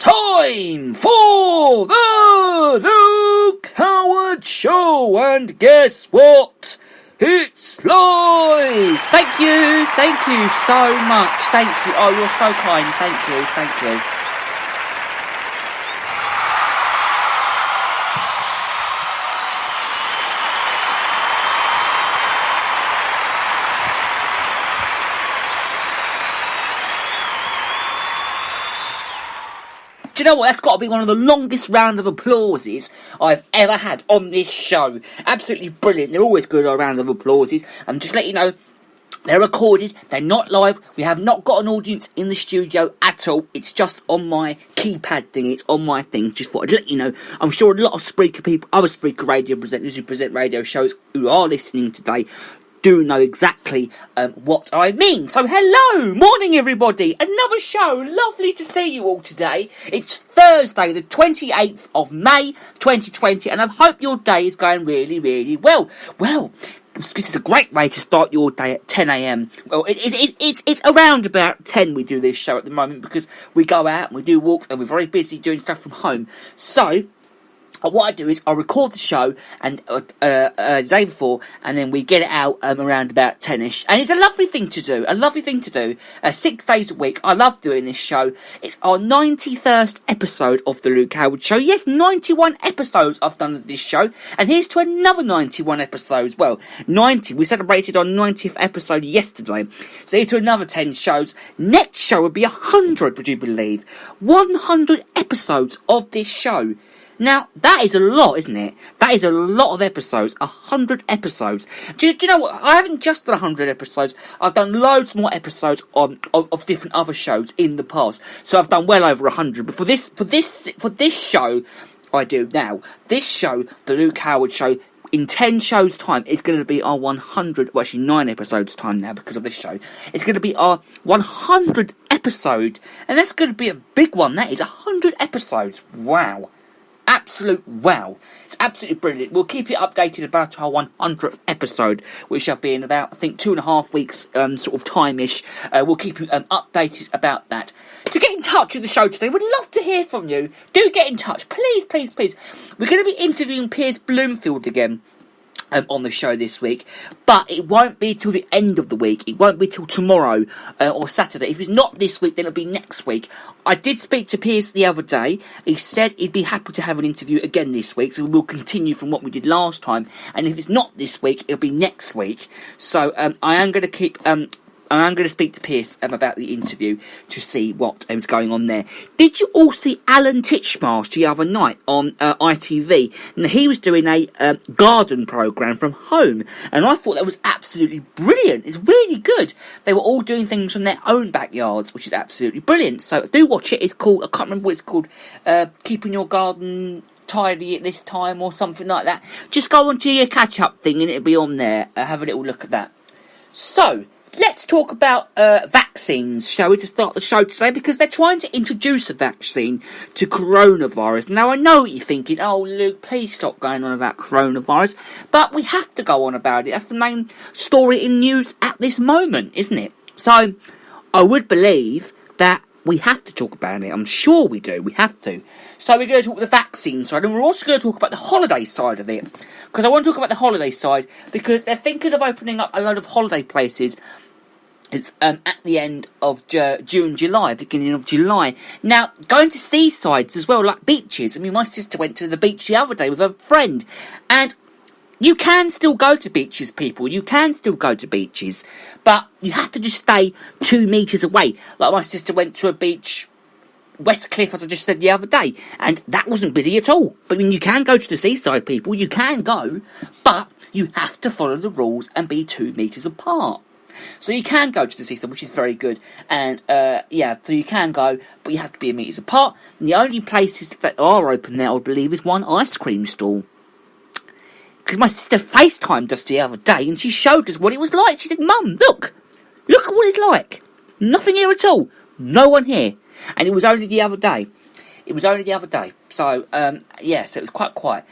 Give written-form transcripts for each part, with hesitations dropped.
time for the Luke Howard Show, and guess what? It's live! Thank you so much, thank you, oh you're so kind, thank you. Do you know what? That's got to be one of the longest round of applauses I've ever had on this show. Absolutely brilliant. They're always good, our round of applauses. And just let you know, they're recorded. They're not live. We have not got an audience in the studio at all. It's just on my keypad thing. It's on my thing. Just thought I'd let you know. I'm sure a lot of Spreaker people, other Spreaker radio presenters who present radio shows who are listening today, do know exactly what I mean. So hello, morning everybody, another show, lovely to see you all today. It's Thursday the 28th of May 2020 and I hope your day is going really, really well. Well, this is a great way to start your day at 10 a.m. Well, it's around about 10 we do this show at the moment because we go out and we do walks and we're very busy doing stuff from home. So what I do is I record the show and the day before, and then we get it out around about 10ish. And it's a lovely thing to do. 6 days a week. I love doing this show. It's our 91st episode of the Luke Howard Show. Yes, 91 episodes I've done of this show, and here's to another 91 episodes. Well, 90. We celebrated our 90th episode yesterday, so here's to another 10 shows. Next show will be 100. Would you believe? 100 episodes of this show. Now, that is a lot, isn't it? That is a lot of episodes. 100 episodes. Do you know what? I haven't just done 100 episodes. I've done loads more episodes of different other shows in the past. So I've done well over 100. But for this show, I do now. This show, the Luke Howard Show, in 10 shows' time, is going to be our 100... Well, actually, 9 episodes' time now because of this show. It's going to be our 100th episode. And that's going to be a big one. That is 100 episodes. Wow. Absolute wow. It's absolutely brilliant. We'll keep you updated about our 100th episode, which shall be in about, I think, 2.5 weeks, sort of time-ish. We'll keep you updated about that. To get in touch with the show today, we'd love to hear from you. Do get in touch. Please, please, please. We're going to be interviewing Piers Bloomfield again on the show this week, but it won't be till the end of the week. It won't be till tomorrow or Saturday. If it's not this week, then it'll be next week. I did speak to Piers the other day. He said he'd be happy to have an interview again this week, so we'll continue from what we did last time. And if it's not this week, it'll be next week. So I am going to keep... I'm going to speak to Piers about the interview to see what was going on there. Did you all see Alan Titchmarsh the other night on ITV? And he was doing a garden programme from home. And I thought that was absolutely brilliant. It's really good. They were all doing things from their own backyards, which is absolutely brilliant. So do watch it. It's called, I can't remember what it's called, Keeping Your Garden Tidy at This Time or something like that. Just go onto your catch-up thing and it'll be on there. Have a little look at that. So... let's talk about vaccines, shall we, to start the show today, because they're trying to introduce a vaccine to coronavirus. Now, I know what you're thinking, oh, Luke, please stop going on about coronavirus, but we have to go on about it. That's the main story in news at this moment, isn't it? So, I would believe that we have to talk about it. I'm sure we do. We have to. So we're going to talk about the vaccine side, and we're also going to talk about the holiday side of it. Because I want to talk about the holiday side, because they're thinking of opening up a load of holiday places. It's at the end of June, July, beginning of July. Now, going to seasides as well, like beaches. I mean, my sister went to the beach the other day with her friend. And you can still go to beaches, people. You can still go to beaches. But you have to just stay 2 metres away. Like my sister went to a beach, West Cliff, as I just said the other day. And that wasn't busy at all. But I mean, you can go to the seaside, people. You can go. But you have to follow the rules and be 2 metres apart. So you can go to the seaside, which is very good. And, so you can go, but you have to be a metres apart. And the only places that are open there, I believe, is one ice cream stall. Because my sister FaceTimed us the other day, and she showed us what it was like. She said, Mum, look at what it's like. Nothing here at all. No one here. And it was only the other day. So, so it was quite quiet.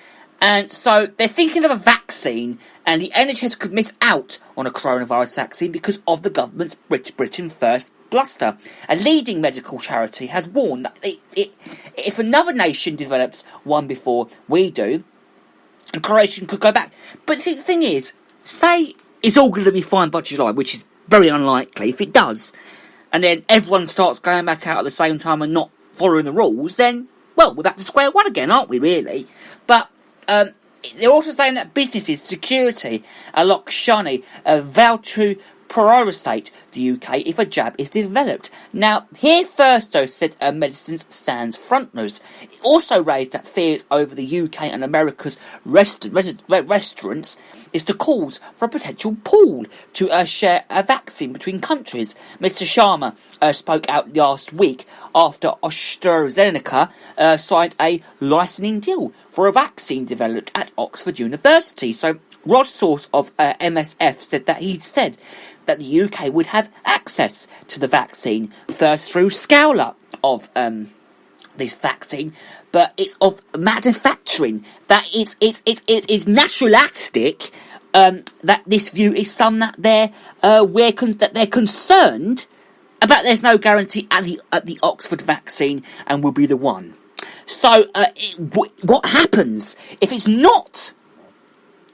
And so they're thinking of a vaccine, and the NHS could miss out on a coronavirus vaccine because of the government's Britain First bluster. A leading medical charity has warned that if another nation develops one before we do, the correlation could go back. But see, the thing is, say it's all going to be fine by July, which is very unlikely. If it does, and then everyone starts going back out at the same time and not following the rules, then, well, we're back to square one again, aren't we, really? But they're also saying that businesses, security, like Shani, vow to prioritise the UK if a jab is developed. Now, here first, though, said Medicines Sans Frontiers. It also raised that fears over the UK and America's restaurants is the cause for a potential pool to share a vaccine between countries. Mr. Sharma spoke out last week after AstraZeneca signed a licensing deal for a vaccine developed at Oxford University. So, Rod Source of MSF said that that the UK would have access to the vaccine first through scale-up of this vaccine, but it's of manufacturing. That it's naturalistic. That this view is some that they're concerned about. There's no guarantee at the Oxford vaccine and will be the one. So what happens if it's not?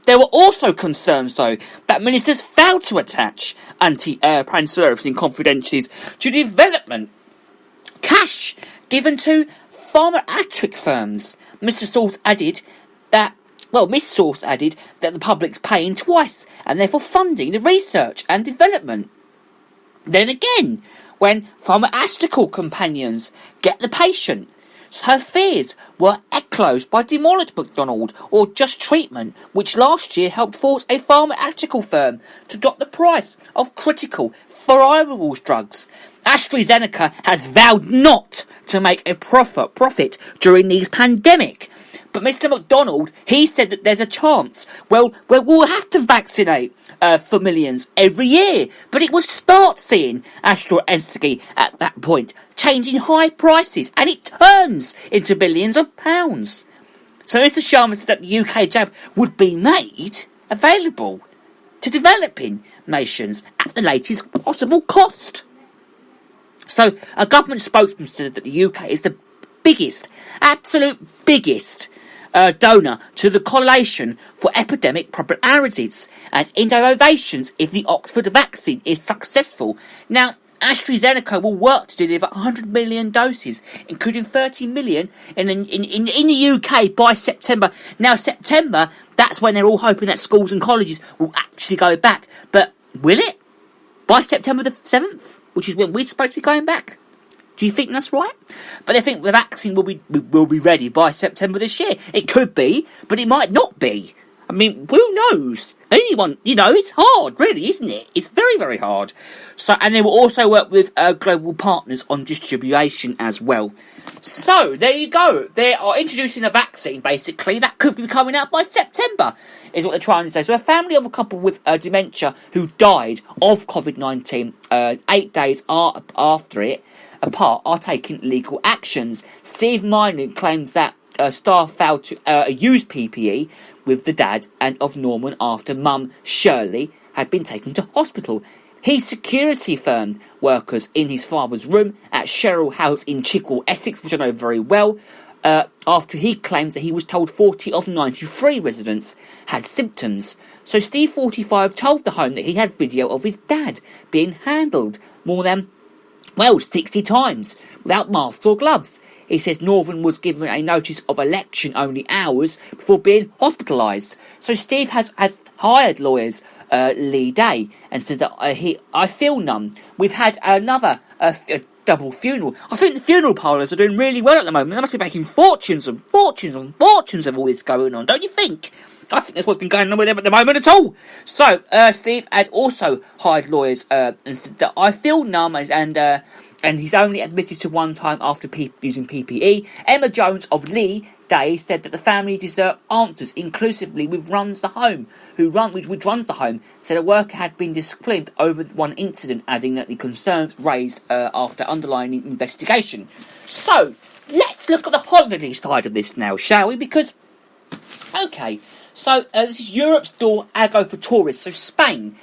There were also concerns, though, that ministers failed to attach anti-airplane servicing confidentialities to development cash given to pharmaceutical firms. Miss Source added that the public's paying twice and therefore funding the research and development. Then again, when pharmaceutical companions get the patient, so her fears were echoed by Demolit McDonald or Just Treatment, which last year helped force a pharmaceutical firm to drop the price of critical viral drugs. AstraZeneca has vowed not to make a profit during these pandemic. But Mr. McDonald, he said that there's a chance. Well, we'll have to vaccinate for millions every year. But it will start seeing AstraZeneca at that point changing high prices, and it turns into billions of pounds. So Mr. Sharma said that the UK jab would be made available to developing nations at the latest possible cost. So a government spokesman said that the UK is the absolute biggest donor to the Coalition for Epidemic Preparedness and innovations if the Oxford vaccine is successful. Now, AstraZeneca will work to deliver 100 million doses, including 30 million in the UK by September. Now, September, that's when they're all hoping that schools and colleges will actually go back. But will it? By September the 7th, which is when we're supposed to be going back? Do you think that's right? But they think the vaccine will be ready by September this year. It could be, but it might not be. I mean, who knows? Anyone, it's hard, really, isn't it? It's very, very hard. So, and they will also work with global partners on distribution as well. So, there you go. They are introducing a vaccine, basically, that could be coming out by September, is what they're trying to say. So, a family of a couple with dementia who died of COVID-19 8 days after it, apart, are taking legal actions. Steve Mining claims that staff failed to use PPE with the dad and of Norman after mum Shirley had been taken to hospital. He security firmed workers in his father's room at Cheryl House in Chigwell, Essex, which I know very well, after he claims that he was told 40 of 93 residents had symptoms. So Steve, 45, told the home that he had video of his dad being handled more than 60 times without masks or gloves. He says Northern was given a notice of election only hours before being hospitalised. So Steve has hired lawyers Lee Day and says that I feel numb. We've had another double funeral. I think the funeral parlours are doing really well at the moment. They must be making fortunes and fortunes and fortunes of all this going on, don't you think? I think that's what's been going on with them at the moment at all. So, Steve had also hired lawyers and said that I feel numb and he's only admitted to one time after using PPE. Emma Jones of Lee Day said that the family deserve answers, inclusively with runs the home, which runs the home, said a worker had been disciplined over one incident, adding that the concerns raised after underlining investigation. So, let's look at the holiday side of this now, shall we? Because, okay, so this is Europe's door ago for tourists. So Spain,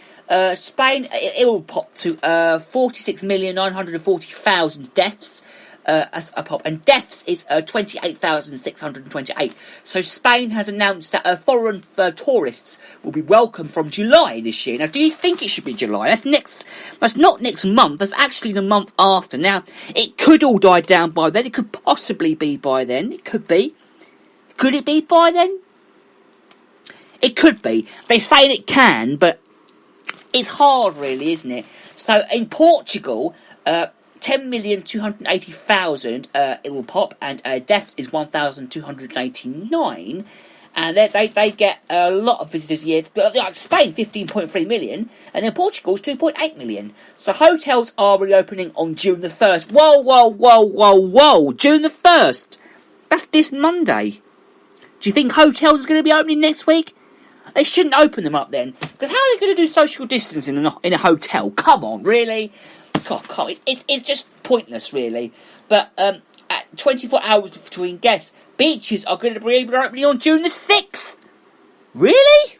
Spain, it will pop to 46,940,000 deaths as a pop, and deaths is 28,628. So Spain has announced that foreign tourists will be welcome from July this year. Now, do you think it should be July? That's not next month. That's actually the month after. Now, it could all die down by then. It could possibly be by then. It could be. Could it be by then? It could be. They're saying it can, but it's hard, really, isn't it? So in Portugal, 10,280,000 it will pop, and deaths is 1,289, and they get a lot of visitors a year. But like Spain, 15.3 million, and then Portugal's 2.8 million. So hotels are reopening on June the 1st. Whoa! June the 1st. That's this Monday. Do you think hotels are going to be opening next week? They shouldn't open them up then, because how are they going to do social distancing in a hotel? Come on, really? God, it's just pointless, really. But at 24 hours between guests, beaches are going to be opening on June the 6th. Really?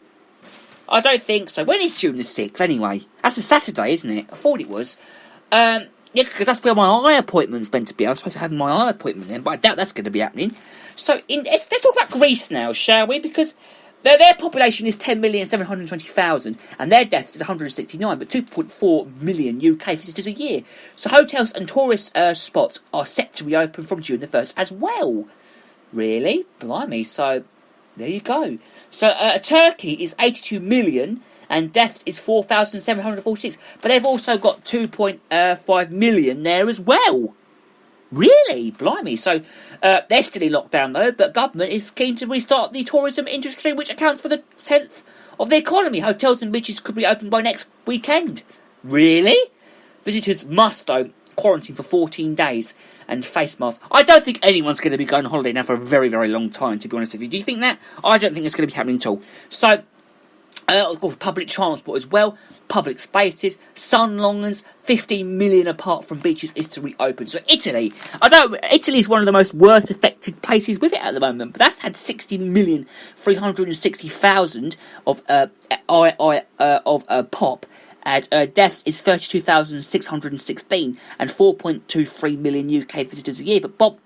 I don't think so. When is June the 6th, anyway? That's a Saturday, isn't it? I thought it was. Yeah, because that's where my eye appointment's meant to be. I'm supposed to be having my eye appointment then, but I doubt that's going to be happening. So let's talk about Greece now, shall we? Because their population is 10,720,000, and their deaths is 169, but 2.4 million UK visitors a year. So hotels and tourist spots are set to reopen from June the 1st as well. Really? Blimey. So there you go. So Turkey is 82 million, and deaths is 4,746, but they've also got 2.5 million there as well. Really? Blimey. So they're still in lockdown though, but government is keen to restart the tourism industry, which accounts for the 10th of the economy. Hotels and beaches could be open by next weekend. Really? Visitors must quarantine for 14 days and face masks. I don't think anyone's going to be going on holiday now for a very, very long time, to be honest with you. Do you think that? I don't think it's going to be happening at all. So of course, public transport as well, public spaces, sun longans, 15 million apart from beaches is to reopen. So Italy is one of the most worst affected places with it at the moment, but that's had 16,360,000 of pop, and deaths is 32,616 and 4.23 million UK visitors a year. But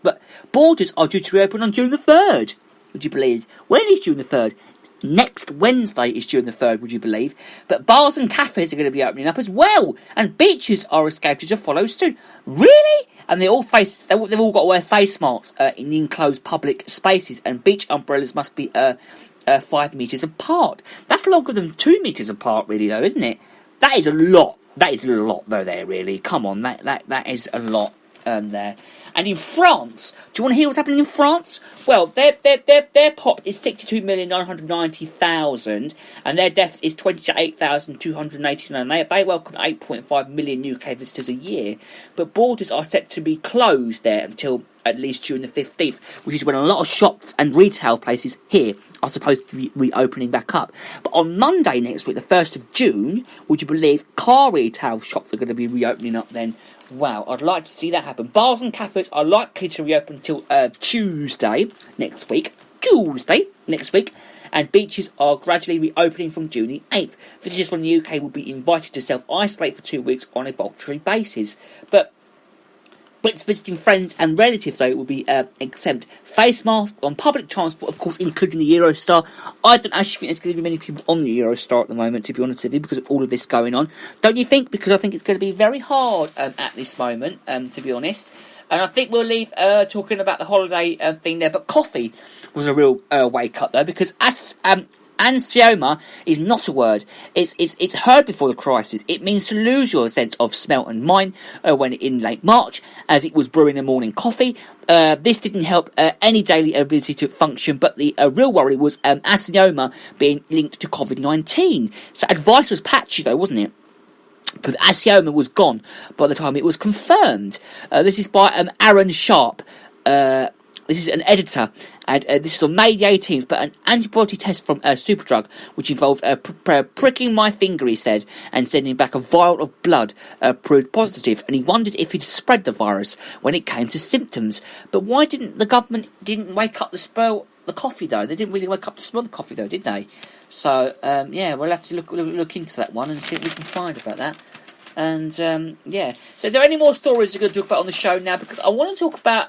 borders are due to reopen on June the 3rd. Would you believe? When is June the 3rd? Next Wednesday is June the 3rd, would you believe? But bars and cafes are going to be opening up as well, and beaches are scheduled to follow soon. Really? And they've all got to wear face masks in enclosed public spaces, and beach umbrellas must be 5 metres apart. That's longer than 2 metres apart, really, though, isn't it? That is a lot. That is a lot, though, there, really. Come on, that is a lot there. And in France, do you want to hear what's happening in France? Well, their pop is 62,990,000, and their deaths is 28,289. They welcome 8.5 million UK visitors a year, but borders are set to be closed there until at least June the 15th, which is when a lot of shops and retail places here are supposed to be reopening back up. But on Monday next week, the 1st of June, would you believe car retail shops are going to be reopening up then? Wow, I'd like to see that happen. Bars and cafes are likely to reopen until Tuesday next week. And beaches are gradually reopening from June the 8th. Visitors from the UK will be invited to self-isolate for 2 weeks on a voluntary basis. But Brits visiting friends and relatives, though, will be exempt. Face masks on public transport, of course, including the Eurostar. I don't actually think there's going to be many people on the Eurostar at the moment, to be honest with you, because of all of this going on. Don't you think? Because I think it's going to be very hard at this moment, to be honest. And I think we'll leave talking about the holiday thing there. But coffee was a real wake-up, though, because ansioma is not a word. It's heard before the crisis. It means to lose your sense of smell and mind when in late March, as it was brewing a morning coffee. This didn't help any daily ability to function, but the real worry was ansioma being linked to COVID-19. So advice was patchy, though, wasn't it? But ansioma was gone by the time it was confirmed. This is by Aaron Sharp. This is an editor, and this is on May the 18th, but an antibody test from Superdrug, which involved pricking my finger, he said, and sending back a vial of blood, proved positive, and he wondered if he'd spread the virus when it came to symptoms. But why didn't the government wake up the the coffee though. They didn't really wake up to smell the coffee though, did they? So yeah, we'll have to look into that one and see what we can find about that. And yeah, so is there any more stories you're going to talk about on the show now? Because I want to talk about